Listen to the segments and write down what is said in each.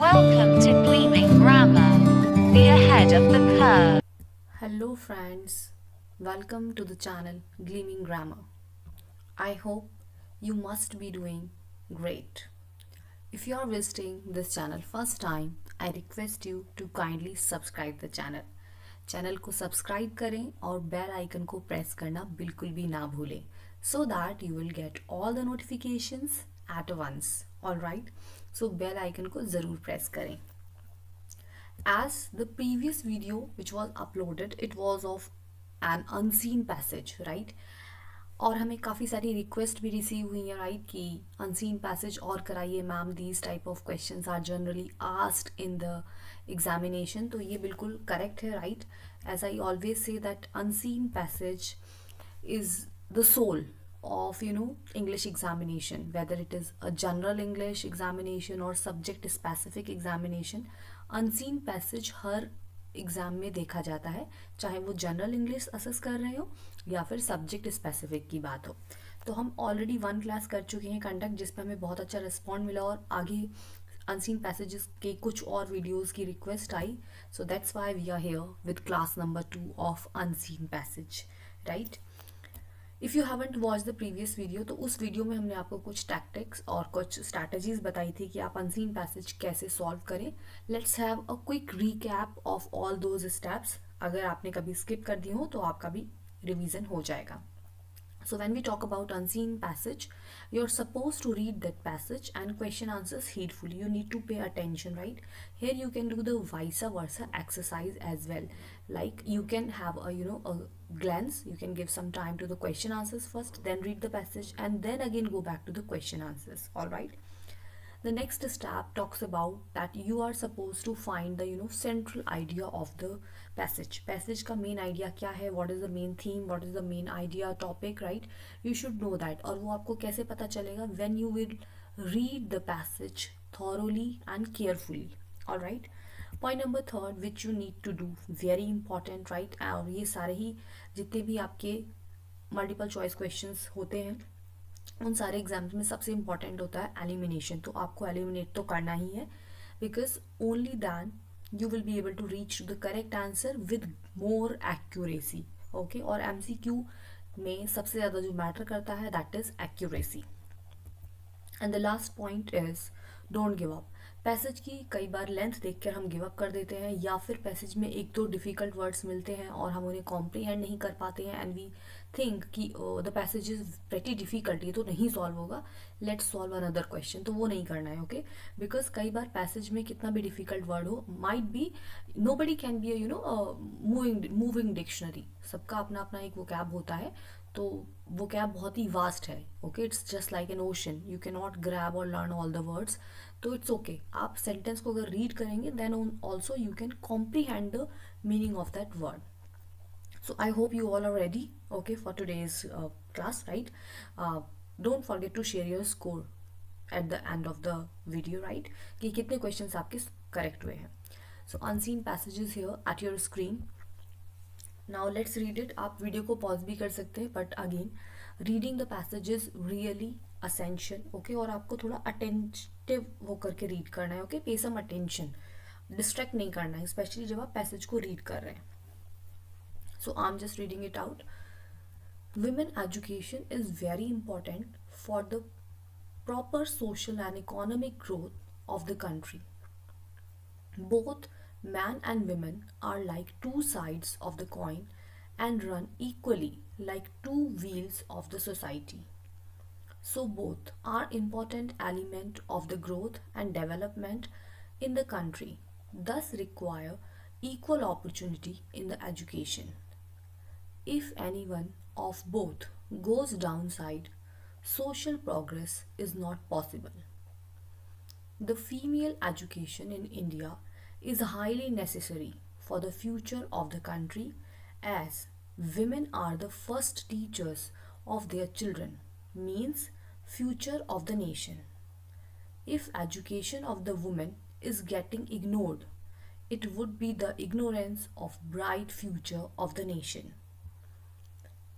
Welcome to Gleaming Grammar. Be ahead of the curve. Hello friends, welcome to the channel Gleaming Grammar. I hope you must be doing great. If you are visiting this channel first time, I request you to kindly subscribe the channel. Channel को subscribe करें और bell icon को press करना बिल्कुल भी ना भूलें so that you will get all the notifications at once. Alright, so bell icon को ज़रूर प्रेस करें. As the previous video which was uploaded, it was of an unseen passage, right? और हमें काफ़ी सारी रिक्वेस्ट भी रिसीव हुई हैं, राइट, कि अनसीन पैसेज और कराइए ma'am, these type of questions are generally asked in the examination. तो ये बिल्कुल करेक्ट है, right. As I always say that unseen passage is the soul of English examination, whether it is a general English examination or subject specific examination. unseen passage her exam में देखा जाता है, चाहे वो जनरल इंग्लिश असेस कर रहे हो या फिर सब्जेक्ट स्पेसिफिक की बात हो. तो हम ऑलरेडी 1 क्लास कर चुके हैं कंडक्ट, जिसपे हमें बहुत अच्छा रिस्पॉन्ड मिला और आगे अनसीन पैसेजेस के कुछ और वीडियोस की रिक्वेस्ट आई. So that's why we are here with class number 2 of unseen passage, right. If you haven't watch the previous video, तो उस वीडियो में हमने आपको कुछ टैक्टिक्स और कुछ स्ट्रैटेजीज बताई थी कि आप अनसीन पैसेज कैसे सॉल्व करें. Let's have a quick recap of all those steps. अगर आपने कभी स्किप कर दी हो तो आपका भी रिवीजन हो जाएगा. So when we talk about unseen passage, you're supposed to read that passage and question answers heedfully. You need to pay attention, right? Here you can do the vice versa exercise as well. Like you can have a glance. You can give some time to the question answers first, then read the passage, and then again go back to the question answers. All right. The next step talks about that you are supposed to find the central idea of the passage का main idea क्या है, what is the main theme, what is the main idea topic, right? You should know that. और वो आपको कैसे पता चलेगा? When you will read the passage thoroughly and carefully. All right. Point number 3 which you need to do, very important, right? और ये सारे ही जितने भी आपके मल्टीपल चॉइस क्वेश्चंस होते हैं उन सारे एग्जाम्स में सबसे इंपॉर्टेंट होता है एलिमिनेशन. तो आपको एलिमिनेट तो करना ही है, because only then you will be able to reach the correct answer with more accuracy. Okay, और एमसीक्यू में सबसे ज़्यादा जो मैटर करता है that is accuracy. And the last point is don't give up. Passage की कई बार लेंथ देखकर हम गिव अप कर देते हैं, या फिर पैसेज में एक दो डिफिकल्ट वर्ड्स मिलते हैं और हम उन्हें कॉम्प्रीहेंड नहीं कर पाते हैं, एंड वी थिंक कि the passage is pretty difficult, ये तो नहीं सॉल्व होगा, लेट्स सॉल्व अनदर क्वेश्चन. तो वो नहीं करना है, ओके. बिकॉज कई बार पैसेज में कितना भी डिफिकल्ट वर्ड हो, might be nobody can be moving dictionary. सबका अपना अपना एक वो कैब होता है, तो वो कैब बहुत ही वास्ट है. Okay, it's just like an ocean, you can not grab और लर्न ऑल द वर्ड्स. तो इट्स ओके, आप सेंटेंस को अगर रीड करेंगे then also you can comprehend the meaning of that word. So I hope you all are ready, okay, for today's class, right? Don't forget to share your score at the end of the video, right? कि कितने questions आपके correct हुए हैं. So unseen passages here at your screen. Now let's read it. आप video को pause भी कर सकते हैं, but again reading the passage is really essential, okay. और आपको थोड़ा अटेंटिव होकर के रीड करना है, ओके. पे सम अटेंशन, डिस्ट्रैक्ट नहीं करना है, स्पेशली जब आप पैसेज को रीड कर रहे हैं. So I'm just reading it out. Women education is very important for the proper social and economic growth of the country. Both man and women are like two sides of the coin and run equally like two wheels of the society. So both are important element of the growth and development in the country, thus require equal opportunity in the education. If anyone of both goes downside, social progress is not possible. The female education in India is highly necessary for the future of the country, as women are the first teachers of their children, means future of the nation. If education of the woman is getting ignored, it would be the ignorance of bright future of the nation.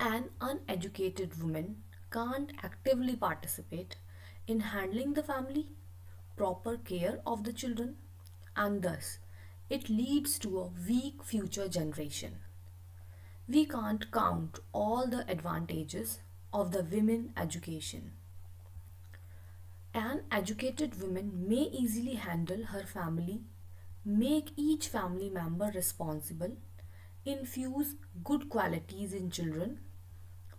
An uneducated woman can't actively participate in handling the family, proper care of the children, and thus it leads to a weak future generation. We can't count all the advantages of the women education. An educated woman may easily handle her family, make each family member responsible, infuse good qualities in children,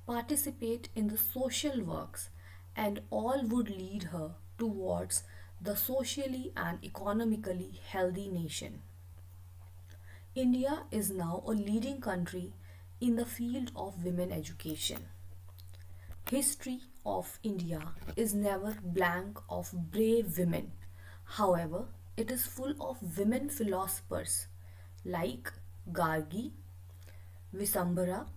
participate in the social works, and all would lead her towards the socially and economically healthy nation. India is now a leading country in the field of women education. History of India is never blank of brave women. However, it is full of women philosophers like Gargi, Visambhara,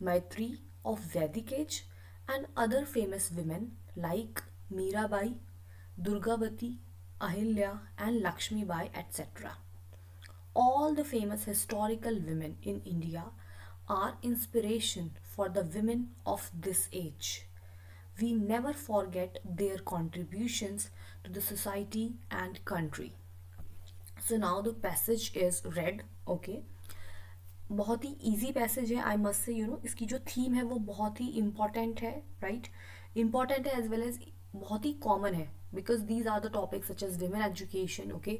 Maitri of Vedic age, and other famous women like Mirabai, Durgavati, Ahilya, and Lakshmi Bai, etc. All the famous historical women in India are inspiration for the women of this age. We never forget their contributions to the society and country. So now the passage is read, okay. बहुत ही easy passage है, I must say इसकी जो theme है वो बहुत ही important है, right. Important है एज वेल एज बहुत ही कॉमन है, because these are the topics such as women education, okay,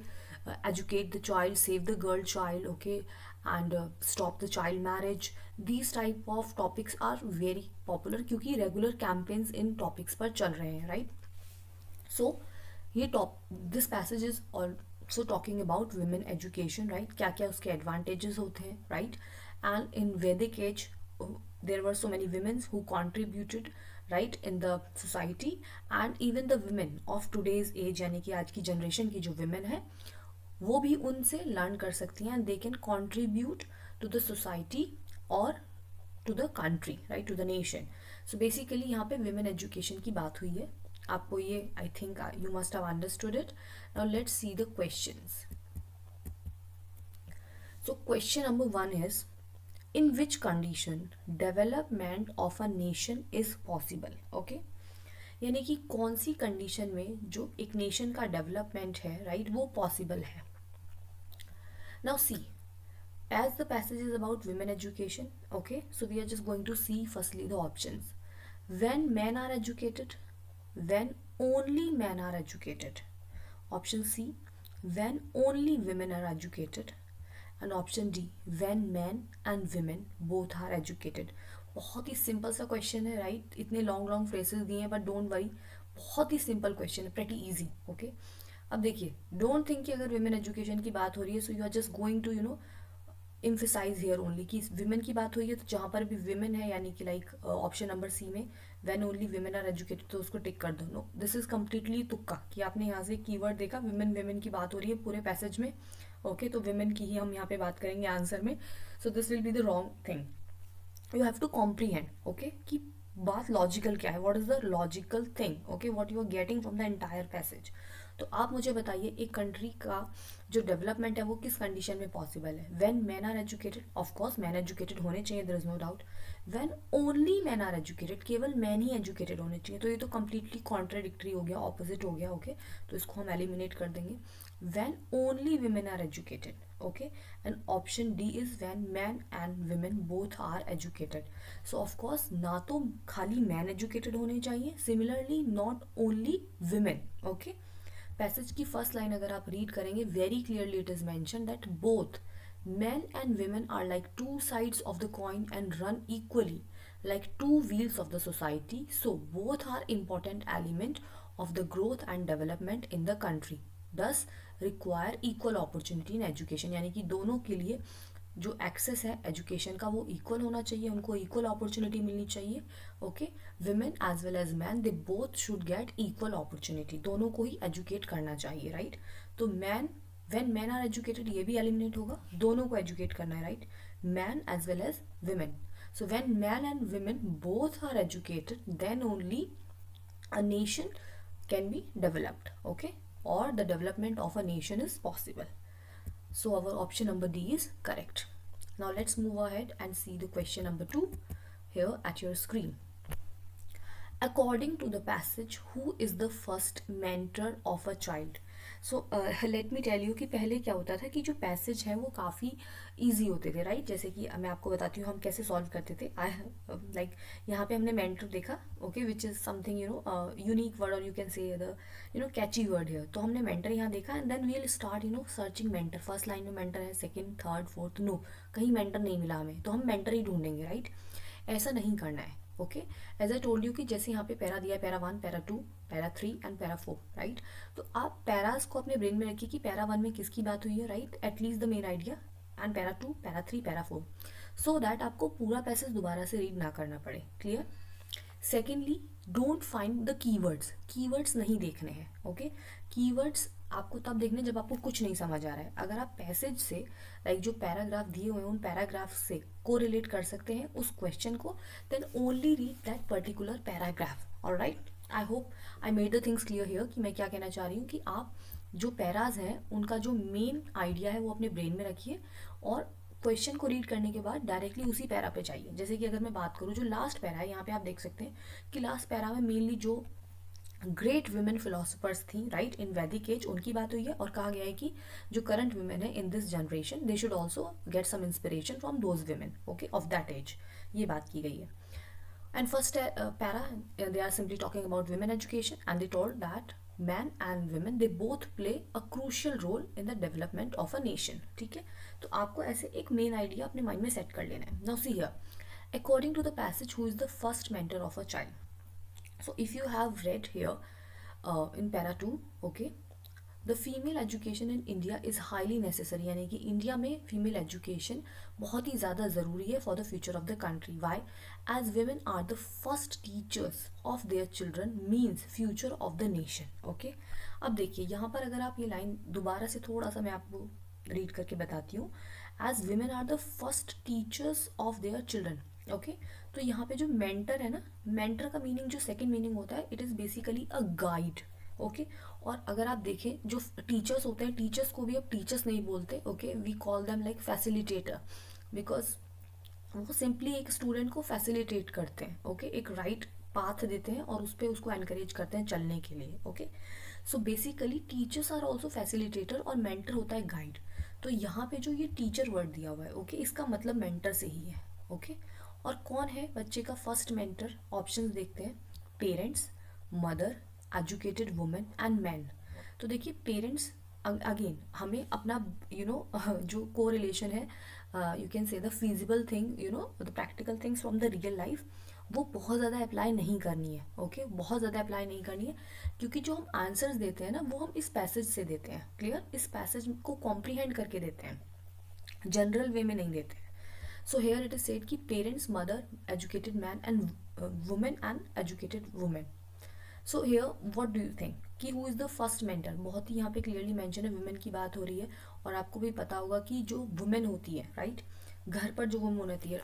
educate the child, save the girl child, okay, and stop the child marriage. These type of topics are very popular क्योंकि regular campaigns इन topics पर चल रहे हैं, right. So ये this passage is also talking about women education, right. क्या क्या उसके advantages होते हैं, right. And in Vedic age there were so many women who contributed, right, in the society, and even the women of today's age यानी कि आज की generation की जो women है वो भी उनसे लर्न कर सकती हैं, they can contribute to the society और to the country, right, to the nation. So basically यहाँ पे विमेन एजुकेशन की बात हुई है. आपको ये I think you must have understood it. Now let's see the questions. So question number 1 is, in which condition development of a nation is possible. Okay, यानी कि कौन सी कंडीशन में जो एक नेशन का डेवलपमेंट है, राइट, वो पॉसिबल है. Now see, as the passage is about women education, okay, so we are just going to see firstly the options. When men are educated, when only men are educated. Option C, when only women are educated. And option D, when men and women both are educated. बहुत ही simple सा question है, right. इतने long long phrases दिए हैं, but don't worry, बहुत ही simple question है, pretty easy, okay. अब देखिए, डोंट थिंक कि अगर विमेन एजुकेशन की बात हो रही है so you are just going to emphasize here only कि विमेन की बात हुई है तो जहाँ पर भी विमेन है, यानी कि लाइक ऑप्शन नंबर सी में when only women are educated, तो उसको टिक कर दो. नो, दिस इज कम्प्लीटली तुक्का कि आपने यहाँ से कीवर्ड देखा, विमेन विमेन की बात हो रही है पूरे पैसेज में, ओके, तो विमेन की ही हम यहाँ पे बात करेंगे आंसर में. So this will be the wrong thing. You have to comprehend, okay, कि बात लॉजिकल क्या है, what is the logical thing, okay, what you are getting from the entire passage. तो आप मुझे बताइए एक कंट्री का जो डेवलपमेंट है वो किस कंडीशन में पॉसिबल है. When man are educated, of course man educated होने चाहिए, there is no doubt. When only man are educated, केवल मैन ही एजुकेटेड होने चाहिए, तो ये तो कंप्लीटली कॉन्ट्राडिक्टरी हो गया, ऑपोजिट हो गया, ओके, तो इसको हम एलिमिनेट कर देंगे. When only women are educated, okay, and option D is when man and women both are educated. So of course ना तो खाली मैन एजुकेटेड होने चाहिए, similarly not only women, okay. Passage की फर्स्ट लाइन अगर आप रीड करेंगे, very clearly it is mention that both men and women are like two sides of the coin and run equally like two wheels of the society, so both are important element of the growth and development in the country, thus require equal opportunity in education. यानी कि दोनों के लिए जो access है education का वो equal होना चाहिए, उनको इक्वल अपॉर्चुनिटी मिलनी चाहिए, okay. Women as well as man, they both should get equal opportunity, दोनों को ही एजुकेट करना चाहिए, राइट. तो man, when man are educated, ये भी एलिमिनेट होगा, दोनों को एजुकेट करना है, right, man as well as women. So when man and women both are educated, then only a nation can be developed, okay, or the development of a nation is possible. So our option number D is correct. Now let's move ahead and see the question number 2 here at your screen. According to the passage, who is the first mentor of a child? So let me tell you कि पहले क्या होता था कि जो passage है वो काफ़ी इजी होते थे, राइट? जैसे कि मैं आपको बताती हूँ हम कैसे सॉल्व करते थे। आई लाइक यहाँ पे हमने मेंटर देखा, okay, which is something unique word, और you can say the catchy word है। तो हमने मेंटर यहाँ देखा and then we'll start searching mentor. First line में मेंटर है, सेकंड, थर्ड, फोर्थ, नो, कहीं मेंटर नहीं मिला हमें, तो हम मेंटर ही ढूंढेंगे, राइट? ऐसा नहीं करना है, okay? As I told you कि जैसे यहाँ पे पैरा दिया है, para 1, para 2, para 3 and para 4, right? तो आप पैरास को अपने ब्रेन में रखिए कि पैरा 1 में किसकी बात हुई है, right? At least the main idea, and para 2, para 3, para 4, so that आपको पूरा पैसेज दोबारा से रीड ना करना पड़े। Clear? Secondly, don't find the keywords. Keywords नहीं देखने हैं, ओके? कीवर्ड्स आपको तब देखने जब आपको कुछ नहीं समझ आ रहा है। अगर आप पैसेज से लाइक जो पैराग्राफ दिए हुए हैं उन पैराग्राफ से कोरिलेट कर सकते हैं उस क्वेश्चन को, then only read that particular paragraph. Alright, I hope I made the things clear here कि मैं क्या कहना चाह रही हूँ कि आप जो पैराज हैं उनका जो मेन आइडिया है वो अपने ब्रेन में रखिए, और क्वेश्चन को रीड करने के बाद डायरेक्टली उसी पैरा पे चाहिए। जैसे कि अगर मैं बात करूँ जो लास्ट पैरा है, यहाँ पे आप देख सकते हैं कि लास्ट पैरा में मेनली जो ग्रेट वुमेन फिलोसफर्स थी, राइट, इन वैदिक एज, उनकी बात हुई है, और कहा गया है कि जो करंट वुमेन है in this generation, they should also get some inspiration from those women, okay, of that age, ये बात की गई है। And first para, they are simply talking about women education, and they told that men and women they both play a crucial role in the development of a nation. ठीक है, तो आपको ऐसे एक मेन आइडिया अपने mind में set कर लेना है। Now see here, according to the passage, who is the first mentor of a child? So if you have read here in para 2, okay, the female education in India is highly necessary, यानी कि India में female education बहुत ही ज़्यादा ज़रूरी है for the future of the country. Why? As women are the first teachers of their children, means future of the nation, okay? अब देखिए यहाँ पर अगर आप ये लाइन दोबारा से थोड़ा सा मैं आपको रीड करके बताती हूँ, as women are the first teachers of their children, okay? तो यहाँ पे जो मेंटर है ना, मेंटर का मीनिंग जो सेकेंड मीनिंग होता है, it is basically a guide, okay? और अगर आप देखें जो टीचर्स होते हैं, टीचर्स को भी अब टीचर्स नहीं बोलते, okay? We call them like facilitator, because वो सिंपली एक स्टूडेंट को फैसिलिटेट करते हैं, ओके? एक राइट पाथ देते हैं और उस पर उसको एनकरेज करते हैं चलने के लिए, okay? So basically teachers are also facilitator और मेंटर होता है गाइड। तो यहाँ पे जो ये टीचर वर्ड दिया हुआ है, ओके, इसका मतलब मेंटर से ही है, ओके? और कौन है बच्चे का फर्स्ट मेंटर? ऑप्शंस देखते हैं, parents, mother, educated women and man. तो देखिए पेरेंट्स, अगेन हमें अपना जो को रिलेशन है, you can say the feasible thing, the practical things from the real life, वो बहुत ज़्यादा अप्लाई नहीं करनी है, ओके? बहुत ज़्यादा अप्लाई नहीं करनी है, क्योंकि जो हम आंसर्स देते हैं ना वो हम इस पैसेज से देते हैं। क्लियर? इस पैसेज को कॉम्प्रीहेंड करके देते हैं, जनरल वे में नहीं देते हैं। So here it is said कि parents, mother, educated man and women and educated women. So here what do you think कि who is the first mentor? बहुत ही यहाँ पे क्लियरली मेंशन है, वुमेन की बात हो रही है, और आपको भी पता होगा कि जो वुमेन होती है, राइट, घर पर जो वुमेन होती है,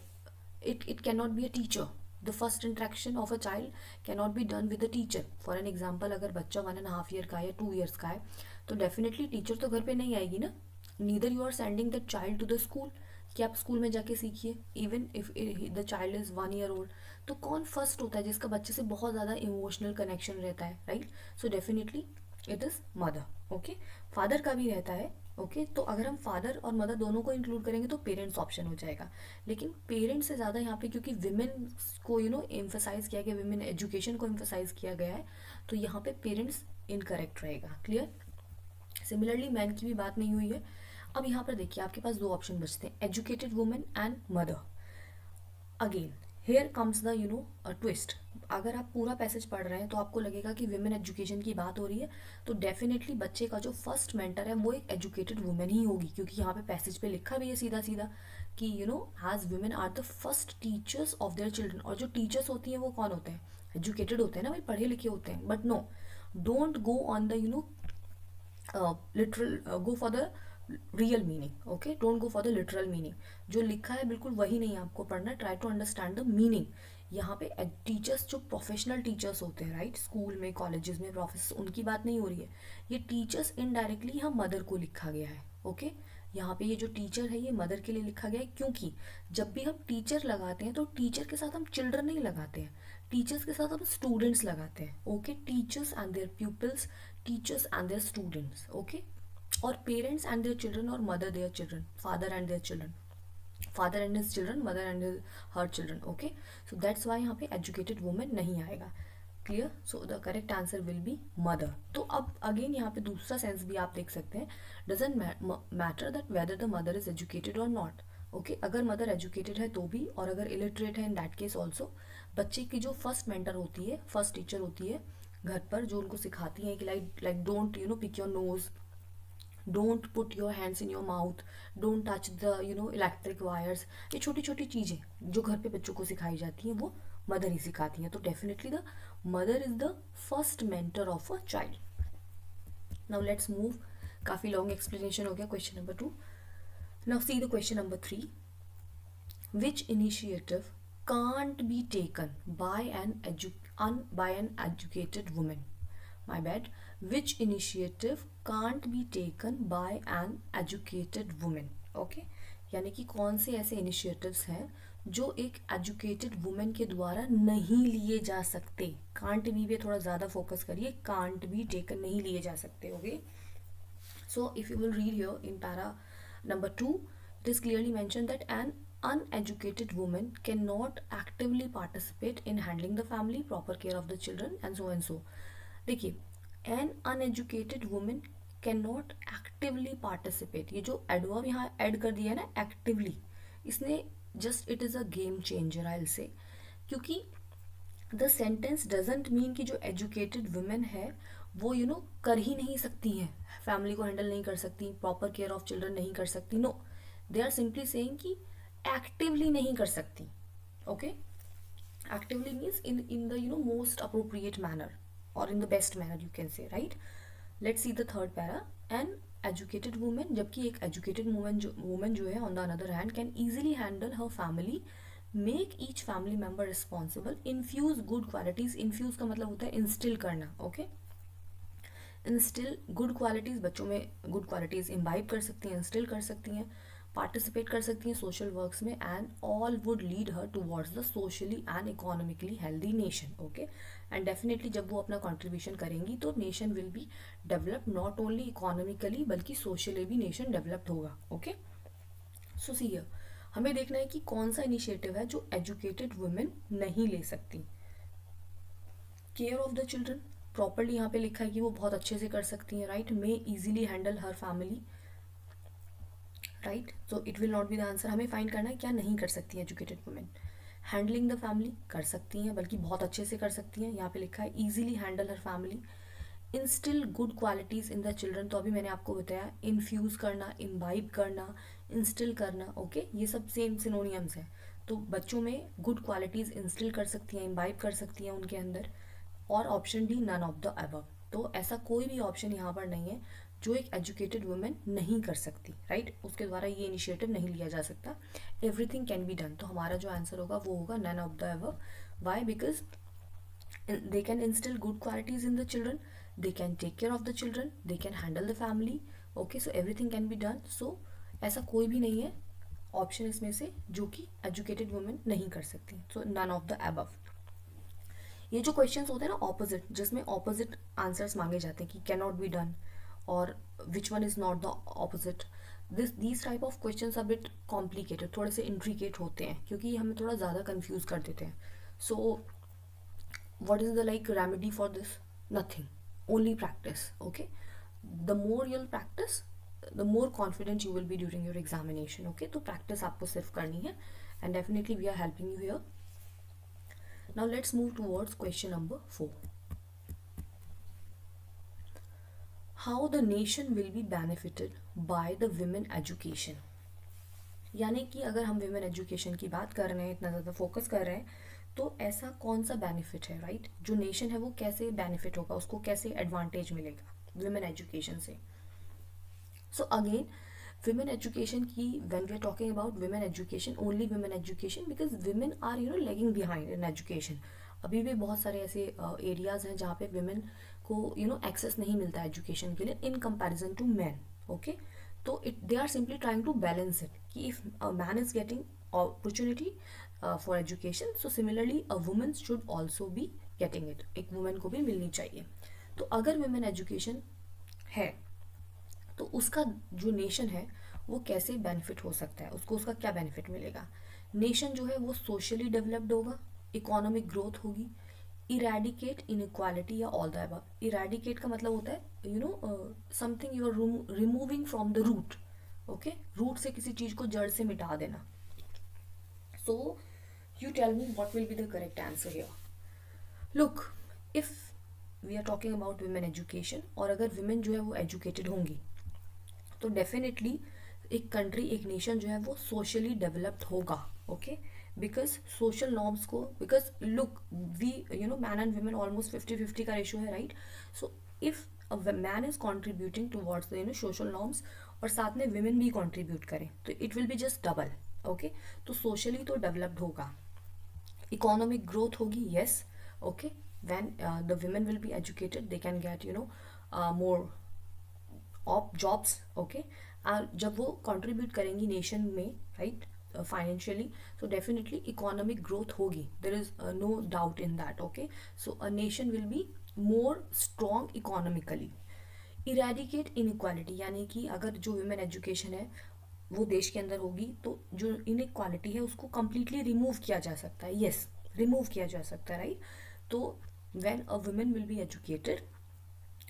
it can not be a teacher. The first interaction of a child can not be done with a teacher. For an example, अगर बच्चा 1.5 ईयर का है या 2 ईयर्स का है, तो डेफिनेटली टीचर तो घर पे नहीं आएगी ना। Neither you are sending the child to the school कि आप स्कूल में जाके सीखिए, even if the child is 1 year old. तो कौन फर्स्ट होता है जिसका बच्चे से बहुत ज़्यादा इमोशनल कनेक्शन रहता है, right? So definitely it is mother, okay? Father का भी रहता है, ओके? तो अगर हम फादर और मदर दोनों को इंक्लूड करेंगे तो पेरेंट्स ऑप्शन हो जाएगा, लेकिन पेरेंट्स से ज़्यादा यहाँ पे क्योंकि विमेन को एम्फेसाइज किया गया, विमेन एजुकेशन को एम्फेसाइज किया गया है, तो यहाँ पे पेरेंट्स इनकरेक्ट रहेगा। क्लियर? सिमिलरली मैन की भी बात नहीं हुई है। अब यहाँ पर देखिए आपके पास 2 ऑप्शन बचते हैं, educated women and mother. Again here comes the twist. अगर आप पूरा पैसेज पढ़ रहे हैं तो आपको लगेगा कि विमेन एजुकेशन की बात हो रही है, तो डेफिनेटली बच्चे का जो फर्स्ट मेंटर है वो एक एजुकेटेड वुमेन ही होगी, क्योंकि यहाँ पे पैसेज पे लिखा भी है सीधा सीधा कि as women are the first teachers of their children. और जो टीचर्स होती हैं वो कौन होते हैं? एजुकेटेड होते हैं ना भाई, पढ़े लिखे होते हैं। But no, don't go on the literal, go for the real meaning, okay? Don't go for the literal meaning. जो लिखा है बिल्कुल वही नहीं आपको पढ़ना, try to understand the meaning. यहाँ पे टीचर्स जो प्रोफेशनल टीचर्स होते हैं, राइट, स्कूल में, कॉलेजेस में, प्रोफेसर, उनकी बात नहीं हो रही है। ये टीचर्स इनडायरेक्टली यहाँ मदर को लिखा गया है, ओके? यहाँ पे ये जो टीचर है ये मदर के लिए लिखा गया है, क्योंकि जब भी हम टीचर लगाते हैं तो टीचर के साथ हम चिल्ड्रन नहीं लगाते हैं, टीचर्स के साथ हम स्टूडेंट्स लगाते हैं, okay? Teachers and their pupils teachers and their students, okay, or parents and their children, or mother their children, father and their children, father and his children, mother and her children, okay. So that's why यहाँ पे educated woman नहीं आएगा. Clear. So the correct answer will be mother. तो अब again यहाँ पे दूसरा sense भी आप देख सकते हैं. Doesn't matter that whether the mother is educated और नॉट. ओके, अगर मदर एजुकेटेड है तो भी, और अगर इलिटरेट है इन दैट केस ऑल्सो, बच्चे की जो फर्स्ट मेंटर होती है, फर्स्ट टीचर होती है घर पर, जो उनको सिखाती है कि like don't pick your nose, don't put your hands in your mouth, don't touch the electric wires. ये छोटी छोटी चीज़ें जो घर पे बच्चों को सिखाई जाती हैं वो मदर ही सिखाती हैं. तो definitely the mother is the first mentor of a child. Now let's move. काफ़ी लॉन्ग एक्सप्लेनेशन हो गया question number 2. Now see the question number 3. Which initiative can't be taken by an educated woman. My bad. Which initiative can't be taken by an educated woman? Okay, यानी कि कौन से ऐसे initiatives हैं जो एक एजुकेटेड वुमेन के द्वारा नहीं लिए जा सकते. कांट बी पे थोड़ा ज़्यादा फोकस करिए. कांट बी टेकन, नहीं लिए जा सकते. Okay, so if you will read here in para number 2, it is clearly mentioned that an uneducated woman cannot actively participate in handling the family, proper care of the children and so and so. देखिए, an uneducated woman cannot actively participate, ये जो adverb यहाँ add कर दिया है ना, actively, इसने just it is a game changer I will say. क्योंकि द सेंटेंस डजेंट मीन कि जो एजुकेटेड वुमेन है वो कर ही नहीं सकती हैं, फैमिली को हैंडल नहीं कर सकती, प्रॉपर केयर ऑफ चिल्ड्रन नहीं कर सकती. No, they are simply saying कि एक्टिवली नहीं कर सकती. Okay, actively means in the most appropriate manner और in the best manner you can say, right. Let's see the third para. An educated women, जबकि एक एजुकेटेड वुमेन जो है on the another hand can easily handle her family, make each family member responsible, infuse good qualities. Infuse का मतलब होता है instil करना. Okay, instil good qualities, बच्चों में गुड क्वालिटीज इम्बाइब कर सकती हैं, इंस्टिल कर सकती हैं, पार्टिसिपेट कर सकती हैं सोशल वर्क्स में, and all would lead her towards the socially and economically healthy nation. Okay, and definitely जब वो अपना कॉन्ट्रीब्यूशन करेंगी तो nation will be develop, not only economically बल्कि सोशली भी नेशन डेवलप्ड होगा. ओके, सो सी हियर हमें देखना है कि कौन सा इनिशिएटिव है जो एजुकेटेड वुमेन नहीं ले सकती. Care of the children, properly यहाँ पे लिखा है कि वो बहुत अच्छे से कर सकती हैं, right. May easily handle her family, right. So it will not be the answer. हमें फाइंड करना है क्या नहीं कर सकती है educated women. Handling the family कर सकती हैं, बल्कि बहुत अच्छे से कर सकती हैं. यहाँ पे लिखा है easily handle her family. Instil good qualities in the children, तो अभी मैंने आपको बताया इन्फ्यूज़ करना, इम्बाइब करना, इंस्टिल करना. ओके, ये सब सेम सिनोनियम्स हैं. तो बच्चों में गुड क्वालिटीज़ इंस्टिल कर सकती हैं, इम्बाइब कर सकती हैं उनके अंदर. और option D none of the above. तो ऐसा कोई भी ऑप्शन यहाँ पर नहीं है जो एक एजुकेटेड वुमेन नहीं कर सकती, राइट. उसके द्वारा ये इनिशिएटिव नहीं लिया जा सकता. Everything can be done. तो हमारा जो आंसर होगा वो होगा none of the above. Why? Because they can instil good qualities in the children, they can take care of the children, they can handle the family. Okay, so everything can be done. So ऐसा कोई भी नहीं है option इसमें से जो कि educated women नहीं कर सकती. सो नन ऑफ द अबव. ये जो क्वेश्चंस होते हैं ना ऑपोजिट, जिसमें ऑपोजिट आंसर्स मांगे जाते हैं कि कैन नॉट बी डन और विच one is not the opposite, these type of questions a bit complicated, थोड़े से इंट्रिकेट होते हैं क्योंकि हमें थोड़ा ज़्यादा कंफ्यूज कर देते हैं. So what is the like remedy for this? Nothing, only practice. Okay, the more you'll practice the more confident you will be during your examination. Okay, तो प्रैक्टिस आपको सिर्फ करनी है and definitely we are helping you here. Now let's move towards question number 4. How the nation will be benefited by the women education? यानी कि अगर हम women education की बात कर रहे हैं, इतना ज़्यादा फोकस कर रहे हैं, तो ऐसा कौन सा बेनिफिट है, राइट, जो नेशन है वो कैसे बेनिफिट होगा, उसको कैसे एडवांटेज मिलेगा women education से. So again, women education की when we are talking about women education, only women education, because women are lagging behind in education. अभी भी बहुत सारे ऐसे एरियाज हैं जहाँ पे women को एक्सेस नहीं मिलता है एजुकेशन के लिए in comparison to men. Okay, तो they are simply trying to balance it कि if a man is getting opportunity for education, so similarly a woman should also be getting it. एक woman को भी मिलनी चाहिए. तो अगर विमेन एजुकेशन है तो उसका जो नेशन है वो कैसे बेनिफिट हो सकता है, उसको उसका क्या बेनिफिट मिलेगा। नेशन जो है वो सोशली डेवलप्ड होगा, इकोनॉमिक ग्रोथ होगी, इरेडिकेट इनइक्वालिटी या ऑल द अबव। इरेडिकेट का मतलब होता है something you are removing from the root, okay, root से किसी चीज को जड़ से मिटा देना। So you tell me what will be the correct answer here. Look, if we are talking about women education, और अगर विमेन जो है वो एजुकेटेड होंगी तो डेफिनेटली एक कंट्री, एक नेशन जो है वो सोशली डेवलप्ड होगा, ओके, बिकॉज सोशल नॉर्म्स को, because look we man and women almost 50-50 का रेशियो है, right. So if a man is contributing towards the social norms और साथ में विमेन भी कॉन्ट्रीब्यूट करें तो it will be just double, okay. तो सोशली तो डेवलप्ड होगा, इकोनॉमिक ग्रोथ होगी, yes, okay, when the women will be educated they can get more of jobs, okay। जब वो contribute करेंगी नेशन में, right, financially, so definitely economic growth होगी, there is no doubt in that, okay। so a nation will be more strong economically। eradicate inequality यानी कि अगर जो women education है वो देश के अंदर होगी तो जो इनइक्वालिटी है उसको completely रिमूव किया जा सकता है, यस, रिमूव किया जा सकता है, राइट। तो when a woman will be educated,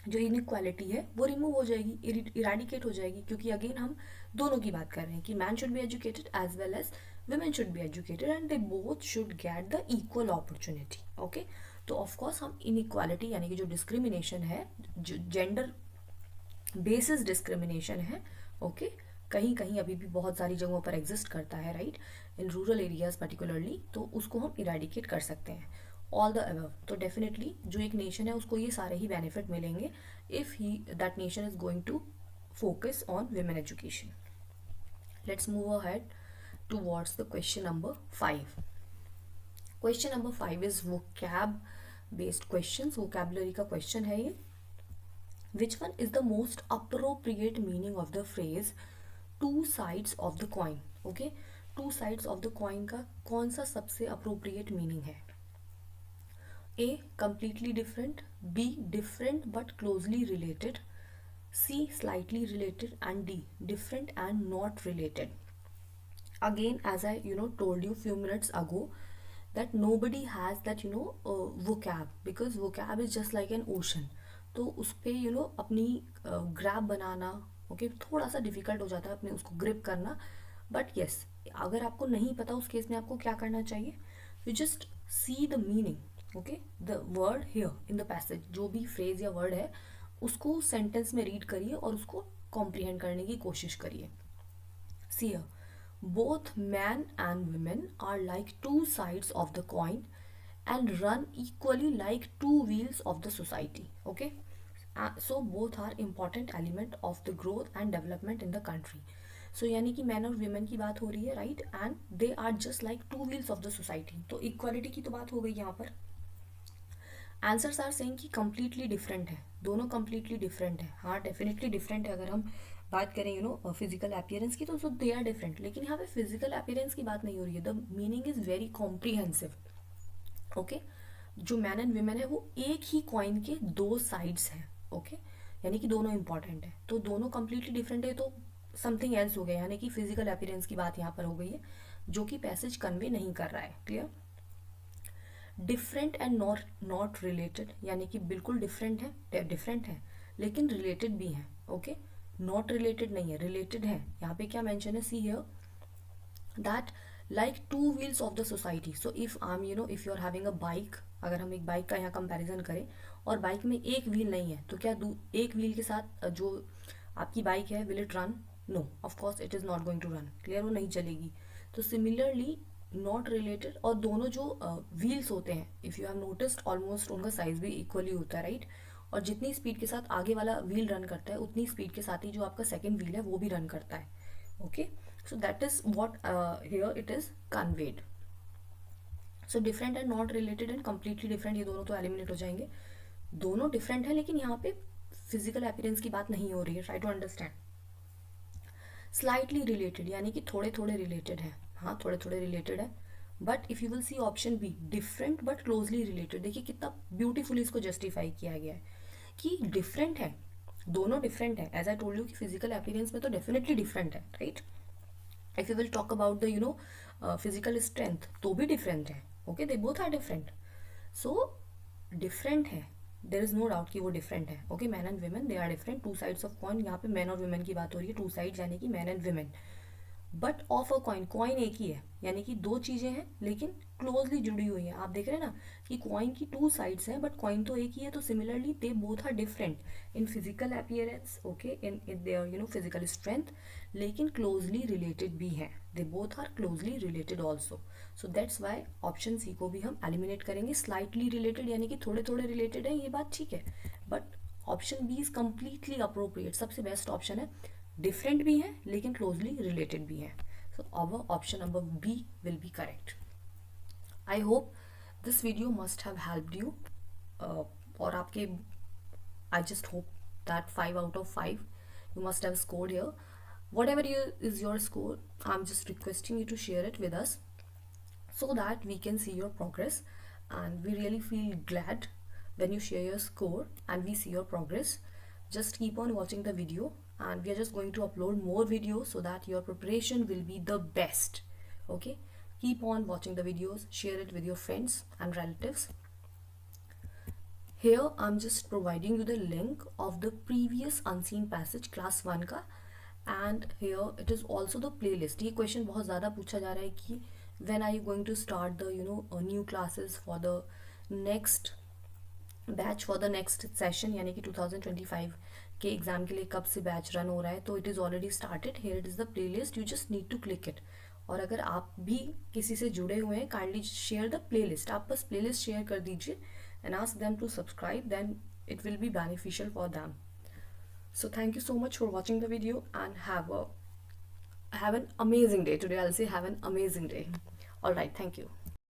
जो इनइक्वालिटी है वो रिमूव हो जाएगी, इरेडिकेट हो जाएगी, क्योंकि अगेन हम दोनों की बात कर रहे हैं कि man should be educated as well as women should be educated and they both should get the equal opportunity, okay। तो ऑफ कोर्स हम इनइक्वालिटी यानी कि जो डिस्क्रिमिनेशन है, जो जेंडर बेसिस डिस्क्रिमिनेशन है, ओके, कहीं कहीं अभी भी बहुत सारी जगहों पर एग्जिस्ट करता है, right, in rural areas particularly, तो उसको हम इरेडिकेट कर सकते हैं, ऑल द अबव। तो डेफिनेटली जो एक नेशन है उसको ये सारे ही बेनिफिट मिलेंगे if he that nation is going to focus on women education. Let's move ahead towards the question number 5। Question number 5 is vocab based questions, vocabulary का क्वेश्चन है ये। Which one is the most appropriate meaning of the phrase to sides of the coin, okay. To sides of the coin का कौन सा सबसे appropriate meaning है। A, completely different, B, different but closely related, C, slightly related, and D, different and not related. Again, as I told you few minutes ago that nobody has that vocab, because vocab is just like an ocean। तो उस पे अपनी grab बनाना, okay, थोड़ा सा difficult हो जाता है अपने उसको ग्रिप करना, बट यस, अगर आपको नहीं पता उस केस में आपको क्या करना चाहिए, you just see the meaning, okay, the word here in the passage, जो भी फ्रेज या वर्ड है उसको सेंटेंस में रीड करिए और उसको कॉम्प्रिहेंड करने की कोशिश करिए। See here, both man and women are like two sides of the coin and run equally like two wheels of the society, okay. So both are important element of the growth and development in the country. So यानी कि man और women की बात हो रही है, right, and they are just like two wheels of the society. तो equality की तो बात हो गई यहाँ पर। आंसर्स आर सेइंग कि कम्प्लीटली डिफरेंट है, दोनों कम्प्लीटली डिफरेंट है। हाँ, डेफिनेटली डिफरेंट है। अगर हम बात करें फिजिकल अपीयरेंस की, तो सो दे आर डिफरेंट, लेकिन यहाँ पे फिजिकल अपीयरेंस की बात नहीं हो रही है। The meaning is very comprehensive, okay. जो मैन एंड वीमेन है वो एक ही कॉइन के दो साइड्स हैं, ओके, यानी कि दोनों इंपॉर्टेंट है। तो दोनों कम्प्लीटली डिफरेंट है तो समथिंग एल्स हो गया, यानी कि फिजिकल अपीयरेंस की बात यहाँ पर हो गई है, जो कि पैसेज कन्वे नहीं कर रहा है। Clear. Different and not related, यानी कि बिल्कुल डिफरेंट है लेकिन रिलेटेड भी है, ओके। नॉट रिलेटेड नहीं है, रिलेटेड है। यहाँ पे क्या मेंशन है, see here that like two wheels of the society. So if I am if you are having a bike, अगर हम एक बाइक का यहाँ कंपैरिजन करें और बाइक में एक व्हील नहीं है, तो क्या एक व्हील के साथ जो आपकी बाइक है will it run? No, of course it is not going to run. Clear, वो नहीं चलेगी। तो सिमिलरली नॉट रिलेटेड और दोनों जो व्हील्स होते हैं, if you have noticed, almost उनका साइज भी इक्वली होता है, राइट। और जितनी स्पीड के साथ आगे वाला व्हील रन करता है उतनी स्पीड के साथ ही जो आपका सेकेंड व्हील है वो भी रन करता है, okay. So that is what here it is conveyed. So different and not related and completely different, ये दोनों तो एलिमिनेट हो जाएंगे। दोनों डिफरेंट है लेकिन यहाँ पे फिजिकल अपीयरेंस की बात नहीं हो रही है। Try to understand. Slightly related यानी कि थोड़े थोड़े रिलेटेड है। हाँ, थोड़े थोड़े रिलेटेड है। But if you will see option B, different but closely related, देखिए कितना ब्यूटीफुली इसको जस्टिफाई किया गया है। कि डिफरेंट है, दोनों डिफरेंट है. एज आई टोल्ड यू कि फिजिकल अपीयरेंस में तो डेफिनेटली डिफरेंट है, right. If you will talk about the physical strength तो भी डिफरेंट है. Okay, they both are different. So different है, देर इज नो डाउट कि वो डिफरेंट है. Okay, man and women they are different, two sides of coin. यहाँ पे man और वुमेन की बात हो रही है, टू साइड्स यानी कि man and women. But of a coin, coin एक ही है, यानी कि दो चीजें हैं लेकिन क्लोजली जुड़ी हुई हैं. आप देख रहे हैं ना कि कॉइन की टू साइड्स हैं बट कॉइन तो एक ही है. तो similarly they both are different in physical appearance, okay, in their physical strength, लेकिन क्लोजली रिलेटेड भी हैं. They both are closely related also. So that's why option C को भी हम एलिमिनेट करेंगे. स्लाइटली रिलेटेड यानी कि थोड़े थोड़े रिलेटेड है, ये बात ठीक है, but option B is completely appropriate, सबसे बेस्ट ऑप्शन है. डिफरेंट भी हैं लेकिन क्लोजली रिलेटेड भी हैं. So our option number B will be correct. I hope this video must have helped you. और आपके I just hope that 5 out of 5 you must have scored here. Whatever is your score, I'm just requesting you to share it with us so that we can see your progress, and we really feel glad when you share your score and we see your progress. Just keep on watching the video, and we are just going to upload more videos so that your preparation will be the best. Okay, keep on watching the videos, share it with your friends and relatives. Here I'm just providing you the link of the previous unseen passage class 1 का, and here it is also the playlist. ये question बहुत ज़्यादा पूछा जा रहा है कि when are you going to start the new classes for the next batch for the next session, यानी कि 2025 के एग्जाम के लिए कब से बैच रन हो रहा है. तो it is already started. Here it is the playlist, you just need to click it. और अगर आप भी किसी से जुड़े हुए हैं, काइंडली शेयर द प्लेलिस्ट. आप बस प्लेलिस्ट शेयर कर दीजिए and ask them to subscribe, then it will be beneficial for them. So thank you so much for watching the video and have an amazing day today. I'll say have an amazing day. All right, thank you.